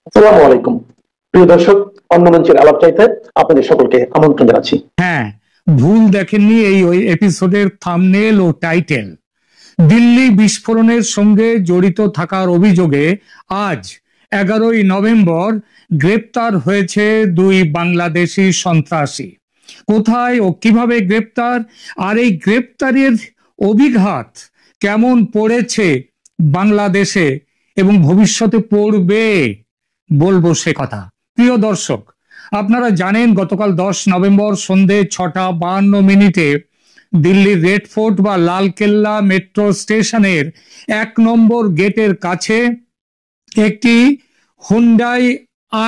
আসসালামু আলাইকুম প্রিয় দর্শক, অন্য মঞ্চের আলাপ চাইতে আপনাদের সকলকে আমন্ত্রণ জানাচ্ছি। হ্যাঁ, ভুল দেখেননি এই ওই এপিসোডের থাম্বনেল ও টাইটেল। দিল্লি বিস্ফোরণের সঙ্গে জড়িত থাকার অভিযোগে আজ 11ই নভেম্বর গ্রেপ্তার হয়েছে দুই বাংলাদেশি সন্ত্রাসী। কোথায় ও কিভাবে গ্রেপ্তার, আর এই গ্রেপ্তারের অভিঘাত কেমন পড়েছে বাংলাদেশে এবং ভবিষ্যতে পড়বে, বলবো সে কথা। প্রিয় দর্শক, আপনারা জানেন গতকাল 10 নভেম্বর সন্ধে 6:52 দিল্লির রেড ফোর্ট বা লালকেল্লা মেট্রো স্টেশনের 1 নম্বর গেটের কাছে একটি হুন্ডাই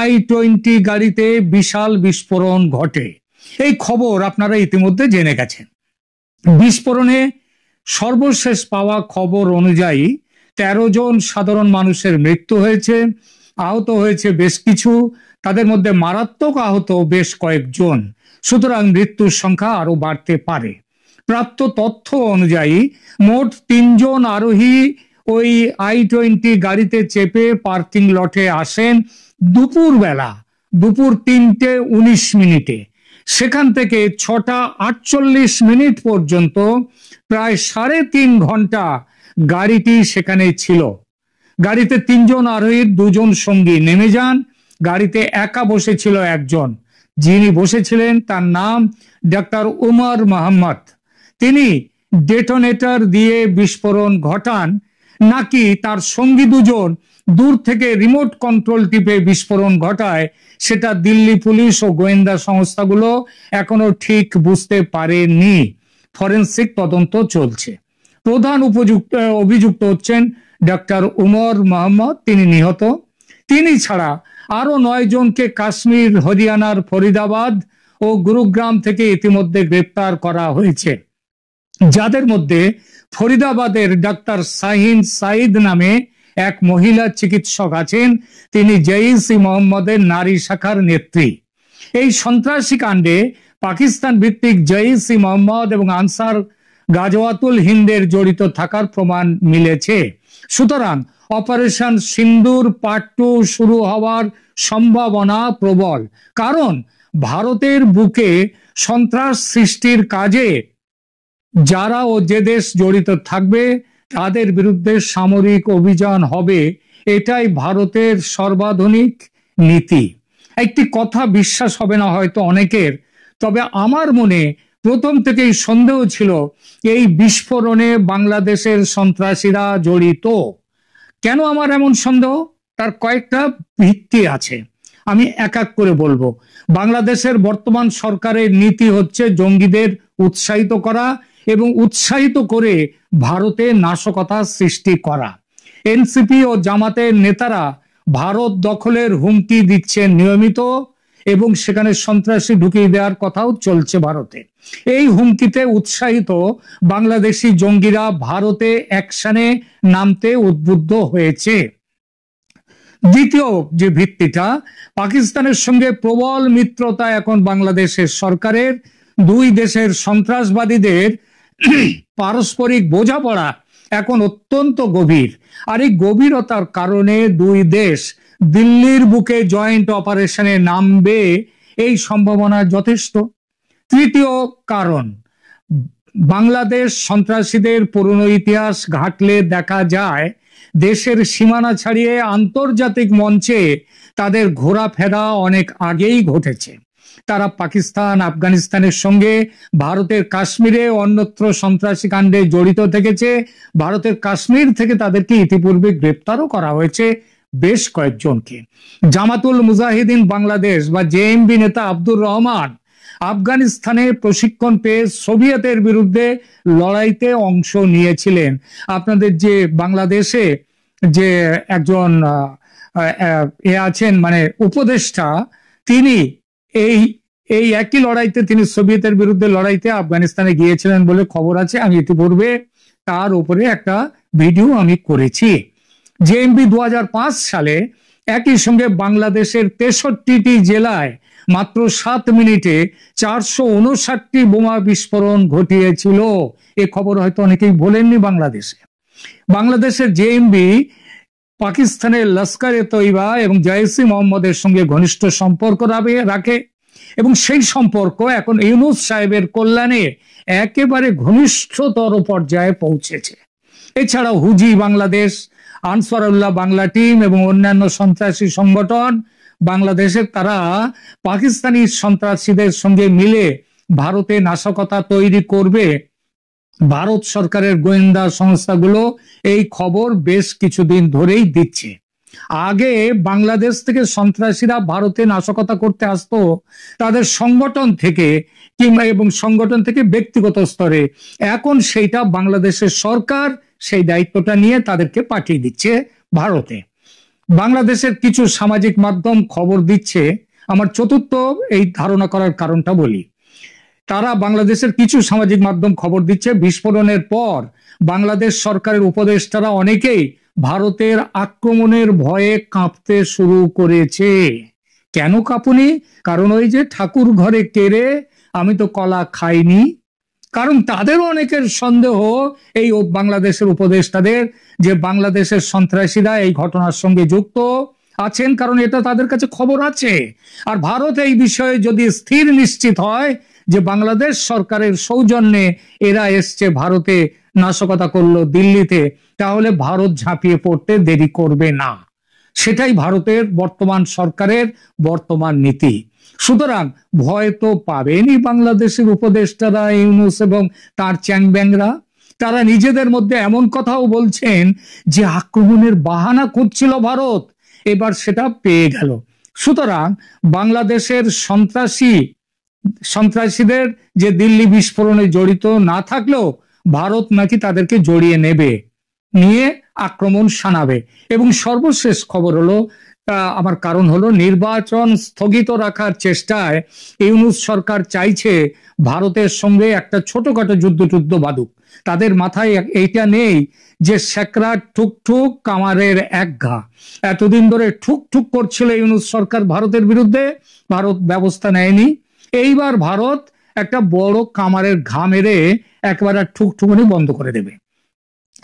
i20 গাড়িতে বিশাল বিস্ফোরণ ঘটে। এই খবর আপনারা ইতিমধ্যে জেনে গেছেন। বিস্ফোরণে সর্বশেষ পাওয়া খবর অনুযায়ী 13 জন সাধারণ মানুষের মৃত্যু হয়েছে, আহত হয়েছে বেশ কিছু, তাদের মধ্যে মারাত্মক আহত বেশ কয়েকজন। সুতরাং মৃত্যুর সংখ্যা আরো বাড়তে পারে। প্রাপ্ত তথ্য অনুযায়ী মোট 3 জন আরোহী ওই i20 গাড়িতে চেপে পার্কিং লটে আসেন দুপুর 3:19। সেখান থেকে 6:48 পর্যন্ত প্রায় 3.5 ঘন্টা গাড়িটি সেখানে ছিল। গাড়িতে 3 জন আরোহীর 2 জন সঙ্গী নেমে যান। গাড়িতে একা বসেছিল একজন। যিনি বসেছিলেন তার নাম ডাক্তার উমর মোহাম্মদ। তিনি ডেটোনেটর দিয়ে বিস্ফোরণ ঘটান, নাকি তার সঙ্গী 2 জন দূর থেকে রিমোট কন্ট্রোল টিপে বিস্ফোরণ ঘটায়, সেটা দিল্লি পুলিশ ও গোয়েন্দা সংস্থাগুলো এখনো ঠিক বুঝতে পারেনি। ফরেনসিক তদন্ত চলছে। প্রধান অভিযুক্ত হচ্ছেন ডাক্তার উমর মোহাম্মদ, তিনি নিহত। তিনি ছাড়া আরো 9 জনকে কাশ্মীর, হরিয়ানার ফরিদাবাদ ও গুরুগ্রাম থেকে ইতিমধ্যে গ্রেপ্তার করা হয়েছে, যাদের মধ্যে ফরিদাবাদের ডাক্তার শাহিন সাইদ নামে এক মহিলা চিকিৎসক আছেন। তিনি জঈশ-ই-মোহাম্মদের নারী শাখার নেত্রী। এই সন্ত্রাসী কাণ্ডে পাকিস্তান ভিত্তিক জঈশ-ই-মোহাম্মদ এবং আনসার গাজওয়াতুল হিন্দের জড়িত থাকার প্রমাণ মিলেছে। সুতরাং অপারেশন সিন্দুর পার্ট 2 শুরু হওয়ার সম্ভাবনা প্রবল, কারণ ভারতের বুকে সন্ত্রাস সৃষ্টির কাজে যারা ও যে দেশ জড়িত থাকবে তাদের বিরুদ্ধে সামরিক অভিযান হবে, এটাই ভারতের সর্বাধুনিক নীতি। একটি কথা বিশ্বাস হবে না হয়তো অনেকের, তবে আমার মনে প্রথম থেকেই সন্দেহ ছিল এই বিস্ফোরণে বাংলাদেশের সন্ত্রাসীরা জড়িত। কেন আমার এমন সন্দেহ? তার কয়েকটা ভিত্তি আছে, আমি এক এক করে বলবো। বাংলাদেশের বর্তমান সরকারের নীতি হচ্ছে জঙ্গিদের উৎসাহিত করা এবং উৎসাহিত করে ভারতে নাশকতা সৃষ্টি করা। এনসিপি ও জামাতের নেতারা ভারত দখলের হুমকি দিচ্ছেন নিয়মিত, এবং সেখানে সন্ত্রাসী ঢুকিয়ে দেওয়ার কথাও চলছে ভারতে। এই হুমকিতে উৎসাহিত বাংলাদেশি জঙ্গিরা ভারতে অ্যাকশনে নামতে উদ্বুদ্ধ হয়েছে। দ্বিতীয় যে ভিত্তিটা, পাকিস্তানের সঙ্গে প্রবল মিত্রতা এখন বাংলাদেশের সরকারের। দুই দেশের সন্ত্রাসবাদীদের পারস্পরিক বোঝাপড়া এখন অত্যন্ত গভীর, আর এই গভীরতার কারণে দুই দেশ দিল্লির বুকে জয়েন্ট অপারেশনে নামবে, এই সম্ভাবনা যথেষ্ট। তৃতীয় কারণ, বাংলাদেশ সন্ত্রাসীদের পুরনো ইতিহাস ঘাটলে দেখা যায় দেশের সীমানা ছাড়িয়ে আন্তর্জাতিক মঞ্চে তাদের ঘোরাফেরা অনেক আগেই ঘটেছে। তারা পাকিস্তান, আফগানিস্তানের সঙ্গে ভারতের কাশ্মীরে অন্যত্র সন্ত্রাসী কাণ্ডে জড়িত থেকেছে। ভারতের কাশ্মীর থেকে তাদেরকে ইতিপূর্বে গ্রেপ্তারও করা হয়েছে বেশ কয়েকজনকে। জামাতুল মুজাহিদিন বাংলাদেশ বা জেএমবি নেতা আব্দুর রহমান আফগানিস্তানে প্রশিক্ষণ পেয়ে সোভিয়েতের বিরুদ্ধে লড়াইতে অংশ নিয়েছিলেন। আপনাদের যে বাংলাদেশে যে একজন আছেন মানে উপদেষ্টা, তিনি এই এই একই লড়াইতে, তিনি সোভিয়েতের বিরুদ্ধে লড়াইতে আফগানিস্তানে গিয়েছিলেন বলে খবর আছে। আমি ইতিপূর্বে তার উপরে একটা ভিডিও আমি করেছি। জেএমবি 2005 সালে একই সঙ্গে বাংলাদেশের 63টি জেলায় মাত্র 7 মিনিটে 459টি বোমা বিস্ফোরণ ঘটিয়েছিল। এ খবর হয়তো অনেকেই বলেননি। বাংলাদেশের জেএমবি পাকিস্তানের লস্করে তৈবা এবং জয়সি মোহাম্মদের সঙ্গে ঘনিষ্ঠ সম্পর্ক রাখে এবং সেই সম্পর্ক এখন ইউনূস সাহেবের কল্যাণে একেবারে ঘনিষ্ঠতর পর্যায়ে পৌঁছেছে। এছাড়াও হুজি বাংলাদেশ, আনসারুল্লাহ বাংলা টিম এবং অন্যান্য সন্ত্রাসী সংগঠন বাংলাদেশের তারা পাকিস্তানি সন্ত্রাসীদের সঙ্গে মিলে ভারতে নাশকতা তৈরি করবে। ভারত সরকারের গোয়েন্দা সংস্থাগুলো এই খবর বেশ কিছুদিন ধরেই দিচ্ছে। আগে বাংলাদেশ থেকে সন্ত্রাসীরা ভারতে নাশকতা করতে আসতো তাদের সংগঠন থেকে কিংবা এবং সংগঠন থেকে ব্যক্তিগত স্তরে। এখন সেইটা বাংলাদেশের সরকার সেই দায়িত্বটা নিয়ে তাদেরকে পাঠিয়ে দিচ্ছে ভারতে। বাংলাদেশের কিছু সামাজিক মাধ্যম খবর দিচ্ছে, আমার চতুর্থ এই ধারণা করার কারণটা বলি। তারা বাংলাদেশের কিছু সামাজিক মাধ্যম খবর দিচ্ছে বিস্ফোরণের পর বাংলাদেশ সরকারের উপদেষ্টারা অনেকেই ভারতের আক্রমণের ভয়ে কাঁপতে শুরু করেছে। কেন কাঁপুনি? কারণ ওই যে ঠাকুর ঘরে কেড়ে আমি তো কলা খাইনি। কারণ তাদেরও অনেকের সন্দেহ এই বাংলাদেশের উপদেষ্টাদের যে বাংলাদেশের সন্ত্রাসীরা এই ঘটনার সঙ্গে যুক্ত আছেন, কারণ এটা তাদের কাছে খবর আছে। আর ভারত এই বিষয়ে যদি স্থির নিশ্চিত হয় যে বাংলাদেশ সরকারের সৌজন্যে এরা এসছে ভারতে নাশকতা করলো দিল্লিতে, তাহলে ভারত ঝাঁপিয়ে পড়তে দেরি করবে না। সেটাই ভারতের বর্তমান সরকারের বর্তমান নীতি। সুতরাং ভয় তো পাবেনি বাংলাদেশের উপদেষ্টারা, ইউনূস এবং তার চ্যাংব্যাংরা। তারা নিজেদের মধ্যে এমন কথাও বলছেন যে আক্রমণের বাহানা খুঁজছিল ভারত, এবার সেটা পেয়ে গেল। সুতরাং বাংলাদেশের সন্ত্রাসীদের যে দিল্লি বিস্ফোরণে জড়িত না থাকলেও ভারত নাকি তাদেরকে জড়িয়ে নেবে, নিয়ে আক্রমণ শানাবে। এবং সর্বশেষ খবর হলো, আমার কারণ হলো নির্বাচন স্থগিত রাখার চেষ্টায় ইউনূস সরকার চাইছে ভারতের সঙ্গে একটা ছোটখাটো যুদ্ধ বাঁধুক। তাদের মাথায় এইটা নেই যে শেকরা ঠুকঠুক কামারের এক ঘা। এতদিন ধরে ঠুকঠুক করছিল ইউনূস সরকার ভারতের বিরুদ্ধে, ভারত ব্যবস্থা নেয়নি। এইবার ভারত একটা বড় কামারের ঘা মেরে একবারে ঠুকঠুকানি বন্ধ করে দেবে।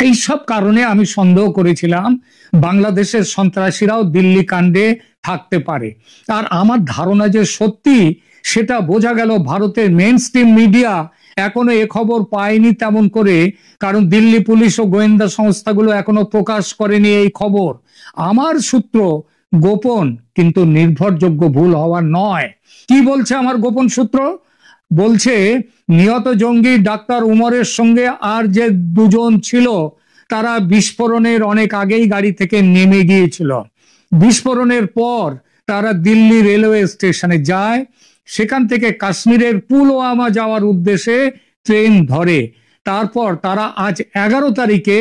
এইসব কারণে আমি সন্দেহ করেছিলাম বাংলাদেশের সন্ত্রাসীরাও দিল্লি কাণ্ডে থাকতে পারে। আর আমার ধারণা যে সত্যি সেটা বোঝা গেল ভারতের মেইন স্ট্রিম মিডিয়া এখনো এ খবর পায়নি তেমন করে, কারণ দিল্লি পুলিশ ও গোয়েন্দা সংস্থাগুলো এখনো প্রকাশ করেনি এই খবর। আমার সূত্র গোপন কিন্তু নির্ভরযোগ্য, ভুল হওয়ার নয়। কি বলছে আমার গোপন সূত্র? বলছে নিহত জঙ্গি ডাক্তার উমরের সঙ্গে আর যে দুজন ছিল তারা বিস্ফোরণের অনেক আগেই গাড়ি থেকে নেমে গিয়েছিল। বিস্ফোরণের পর তারা দিল্লি রেলওয়ে স্টেশনে যায়, সেখান থেকে কাশ্মীরের পুলওয়ামা যাওয়ার উদ্দেশ্যে ট্রেন ধরে। তারপর তারা আজ 11 তারিখে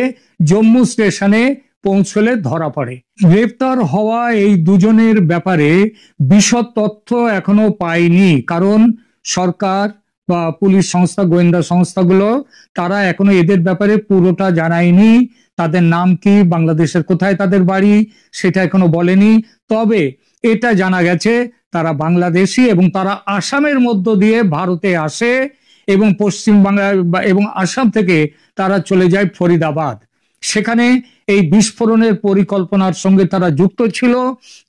জম্মু স্টেশনে পৌঁছলে ধরা পড়ে। গ্রেফতার হওয়া এই দুজনের ব্যাপারে বিশদ তথ্য এখনো পাইনি, কারণ সরকার বা পুলিশ সংস্থা, গোয়েন্দা সংস্থাগুলো তারা এখনো এদের ব্যাপারে পুরোটা জানায়নি। তাদের নাম কি, বাংলাদেশের কোথায় তাদের বাড়ি, সেটা এখনো বলেনি। তবে এটা জানা গেছে তারা বাংলাদেশি এবং তারা আসামের মধ্য দিয়ে ভারতে আসে এবং পশ্চিমবাংলা এবং আসাম থেকে তারা চলে যায় ফরিদাবাদ। সেখানে এই বিস্ফোরণের পরিকল্পনার সঙ্গে তারা যুক্ত ছিল।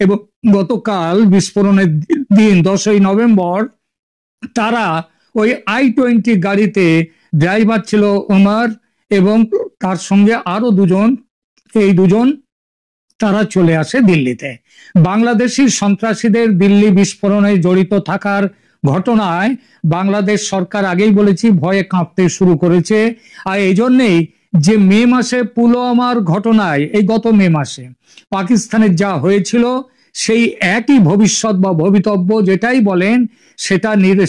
এবং গতকাল বিস্ফোরণের দিন 10ই নভেম্বর তারা ওই i-20 গাড়িতে, ড্রাইভার ছিল উমর এবং তার সঙ্গে আরো দুজন, এই দুজন তারা চলে আসে দিল্লিতে। বাংলাদেশি সন্ত্রাসীদের দিল্লি বিস্ফোরণে জড়িত থাকার ঘটনায় বাংলাদেশ সরকার আগেই বলেছি ভয়ে কাঁপতে শুরু করেছে। আর এই জন্যেই যে মে মাসে পুলওয়ামার ঘটনায়, এই গত মে মাসে পাকিস্তানের যা হয়েছিল সেই একই ভবিষ্যৎ বা ভবিতব্য যেটাই বলেন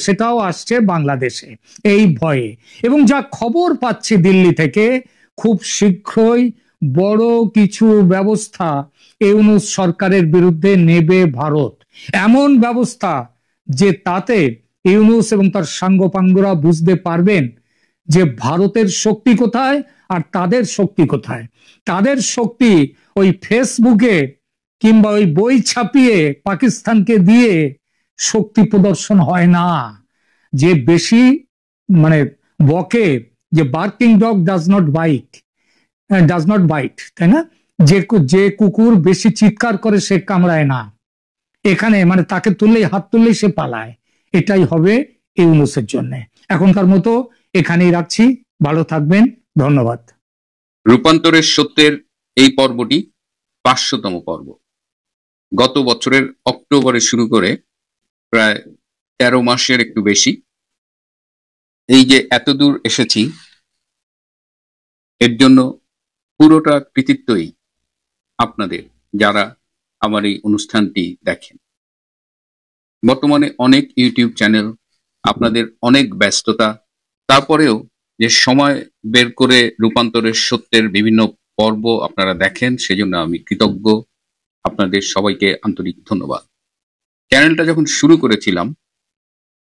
সেটাও আসছে বাংলাদেশে এই ভয়ে। এবং যা খবর পাচ্ছি দিল্লি থেকে, খুব শীঘ্রই বড় কিছু ব্যবস্থা ইউনূস সরকারের বিরুদ্ধে নেবে ভারত। এমন ব্যবস্থা যে তাতে ইউনূস এবং তার সাঙ্গপাঙ্গরা বুঝতে পারবেন যে ভারতের শক্তি কোথায় আর তাদের শক্তি কোথায়। তাদের শক্তি ওই ফেসবুকে কিংবা ওই বই ছাপিয়ে পাকিস্তানকে দিয়ে শক্তি প্রদর্শন হয় না। যে বেশি বকে যে barking dog does not byte, তাই না? যে কুকুর বেশি চিৎকার করে সে কামড়ায় না, এখানে মানে তাকে তুললেই, হাত তুললেই সে পালায়। এটাই হবে ইউনূসের জন্য। এখনকার মতো এখানেই রাখছি, ভালো থাকবেন, ধন্যবাদ। রূপান্তরের সত্যের এই পর্বটি 500তম পর্ব। গত বছরের অক্টোবরে শুরু করে প্রায় 13 মাসের একটু বেশি এই যে এত দূর এসেছি, এর জন্য পুরোটা কৃতিত্বই আপনাদের, যারা আমার এই অনুষ্ঠানটি দেখেন। বর্তমানে অনেক ইউটিউব চ্যানেল, আপনাদের অনেক ব্যস্ততা, তারপরেও যে সময় বের করে রূপান্তরের সত্যের বিভিন্ন পর্ব আপনারা দেখেন, সেজন্য আমি কৃতজ্ঞ। আপনাদের সবাইকে আন্তরিক ধন্যবাদ। চ্যানেলটা যখন শুরু করেছিলাম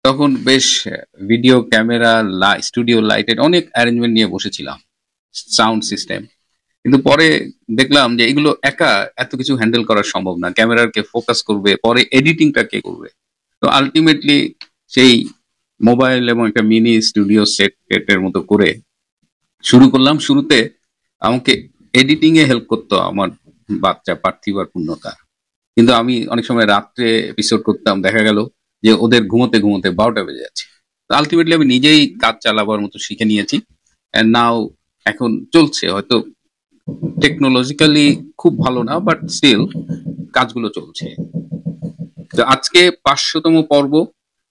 তখন বেশ ভিডিও ক্যামেরা, স্টুডিও লাইটের অনেক অ্যারেঞ্জমেন্ট নিয়ে বসেছিলাম, সাউন্ড সিস্টেম। কিন্তু পরে দেখলাম যে এগুলো একা এত কিছু হ্যান্ডেল করা সম্ভব না। ক্যামেরাকে ফোকাস করবে, পরে এডিটিংটা কে করবে। তো আলটিমেটলি সেই মোবাইল এবং একটা মিনি স্টুডিও সেটের মতো করে শুরু করলাম। শুরুতে আমাকে এডিটিং এ হেল্প করতো আমার বাচ্চা পার্থিব আর পূর্ণতা, কিন্তু আমি অনেক সময় রাত্রে এপিসোড করতাম, দেখা গেল যে ওদের ঘুমোতে ঘুমোতে 12টা বেজে যাচ্ছে। আলটিমেটলি আমি নিজেই কাজ চালাবার মতো শিখে নিয়েছি। এন্ড নাও এখন চলছে, হয়তো টেকনোলজিক্যালি খুব ভালো না, বাট স্টিল কাজগুলো চলছে। তো আজকে 500তম পর্ব।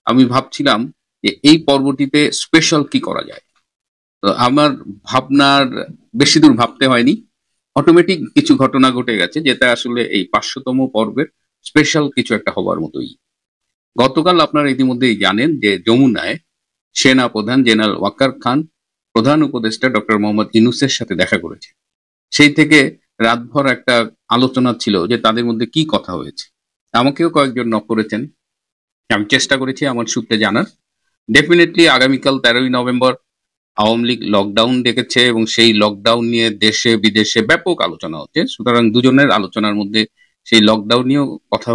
আমি ভাবছিলাম যে এই পর্বটিতে স্পেশাল কি করা যায়। তো আমার ভাবনার বেশি দূর ভাবতে হয়নি, অটোমেটিক কিছু ঘটনা ঘটে গেছে, যেটা আসলে এই 500তম পর্বের স্পেশাল কিছু একটা হবার মতোই। গতকাল আপনারা ইতিমধ্যেই জানেন যে যমুনায় সেনা প্রধান জেনারেল ওয়াকার খান প্রধান উপদেষ্টা ডক্টর মোহাম্মদ ইউনূসের সাথে দেখা করেছে। সেই থেকে রাতভর একটা আলোচনা ছিল যে তাদের মধ্যে কি কথা হয়েছে। আমাকেও কয়েকজন নক করেছেন, আমি চেষ্টা করেছি আমার সূত্রে জানার। ডেফিনেটলি আগামীকাল 13ই নভেম্বর আওয়ামী লীগ লকডাউন ডেকেছে এবং সেই লকডাউন নিয়ে দেশে বিদেশে ব্যাপক আলোচনা হচ্ছে। সুতরাং দুজনের আলোচনার মধ্যে সেই লকডাউন নিয়েও কথা